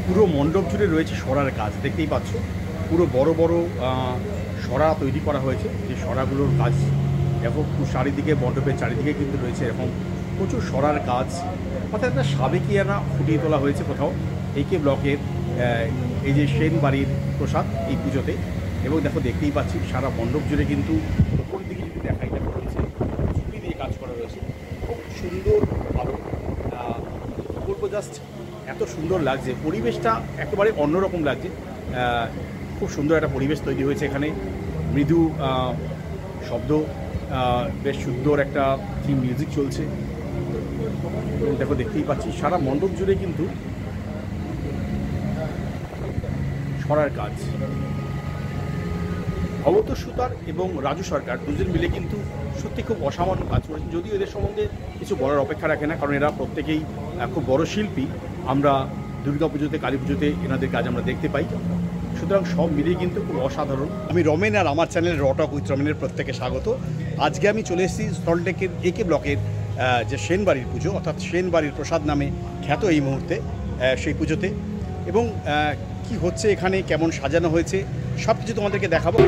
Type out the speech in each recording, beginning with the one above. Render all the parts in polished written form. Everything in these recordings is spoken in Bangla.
পুরো মণ্ডপ জুড়ে রয়েছে সরার কাজ, দেখতেই পাচ্ছ। পুরো বড় বড় সরা তৈরি করা হয়েছে, যে সরাগুলোর কাজ দেখো চারিদিকে, মণ্ডপের চারিদিকে কিন্তু রয়েছে এরকম প্রচুর সরার কাজ। অর্থাৎ একটা সাবেকিয়ানা ফুটিয়ে তোলা হয়েছে কোথাও AK ব্লকের এই যে সেন বাড়ির প্রসাদ এই পুজোতে। এবং দেখো দেখতেই পাচ্ছি সারা মণ্ডপ জুড়ে কিন্তু ওপর দিকে যদি দেখাই, দেখো রয়েছে ঝুড়ি দিয়ে কাজ করা রয়েছে, খুব সুন্দর ভালো বলবো। জাস্ট এত সুন্দর লাগছে, পরিবেশটা একেবারে অন্যরকম লাগছে। খুব সুন্দর একটা পরিবেশ তৈরি হয়েছে এখানে, মৃদু শব্দ, বেশ সুন্দর একটা থিম মিউজিক চলছে। দেখো দেখতেই পাচ্ছি সারা মণ্ডপ জুড়ে কিন্তু সরার কাজ। অবত সুতার এবং রাজু সরকার দুজন মিলে কিন্তু সত্যি খুব অসামান্য কাজ করেছেন, যদিও এদের সম্বন্ধে কিছু বলার অপেক্ষা রাখে না, কারণ এরা প্রত্যেকেই খুব বড় শিল্পী। আমরা দুর্গা পুজোতে, কালী পুজোতে এনাদের কাজ আমরা দেখতে পাই। সুতরাং সব মিলিয়ে কিন্তু খুব অসাধারণ। আমি রমেন, আর আমার চ্যানেল র টক উইথ রমেনের প্রত্যেকে স্বাগত। আজকে আমি চলে এসেছি সল্টলেকের AK ব্লকের যে সেন বাড়ির পুজো, অর্থাৎ সেন বাড়ির প্রসাদ নামে খ্যাত এই মুহূর্তে সেই পুজোতে। এবং কি হচ্ছে এখানে, কেমন সাজানো হয়েছে, সব কিছু তোমাদেরকে দেখাবো।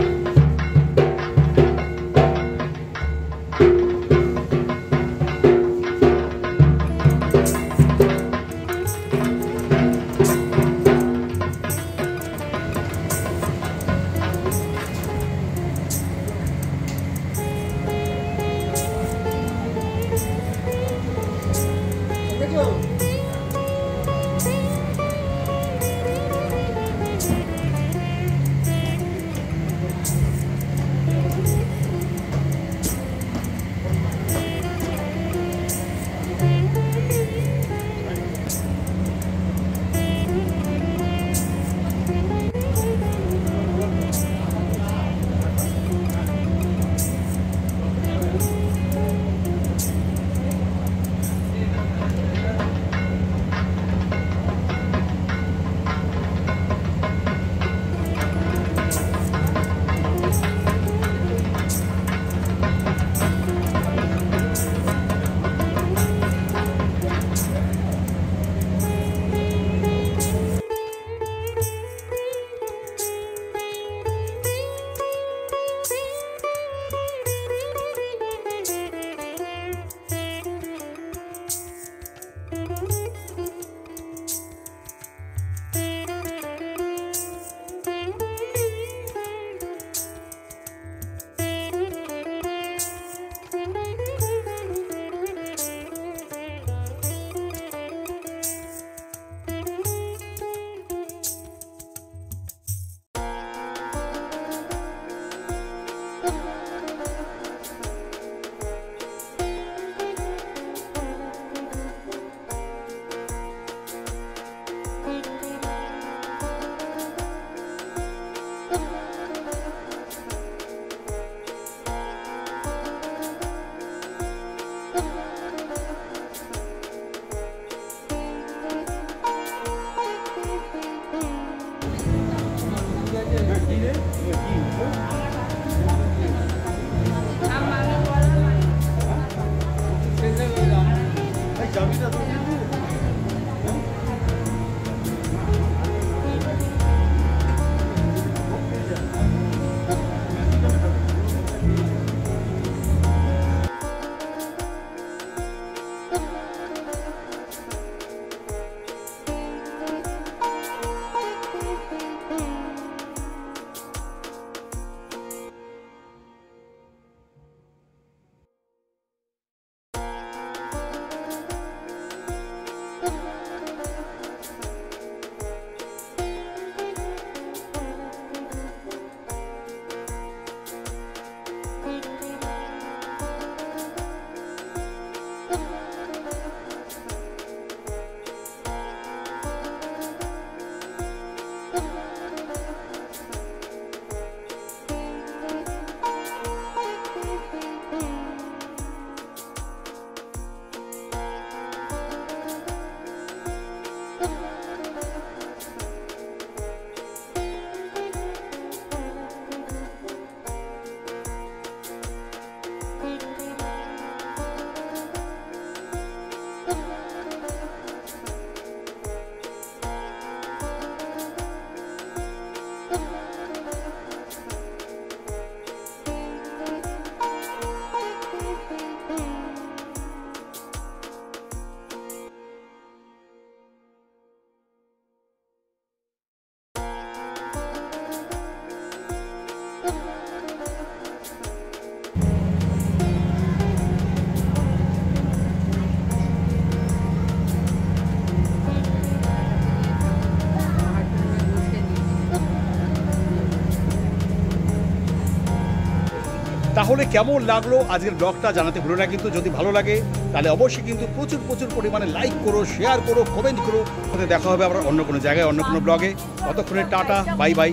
তাহলে কেমন লাগলো আজকের ব্লগটা জানাতে ভুলো না কিন্তু। যদি ভালো লাগে তাহলে অবশ্যই কিন্তু প্রচুর প্রচুর পরিমাণে লাইক করো, শেয়ার করো, কমেন্ট করো। সাথে দেখা হবে আবার অন্য কোনো জায়গায়, অন্য কোনো ব্লগে। ততক্ষণে টাটা, বাই বাই,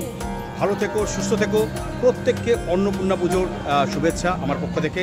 ভালো থেকো, সুস্থ থেকো। প্রত্যেককে অন্নপূর্ণা পুজোর শুভেচ্ছা আমার পক্ষ থেকে।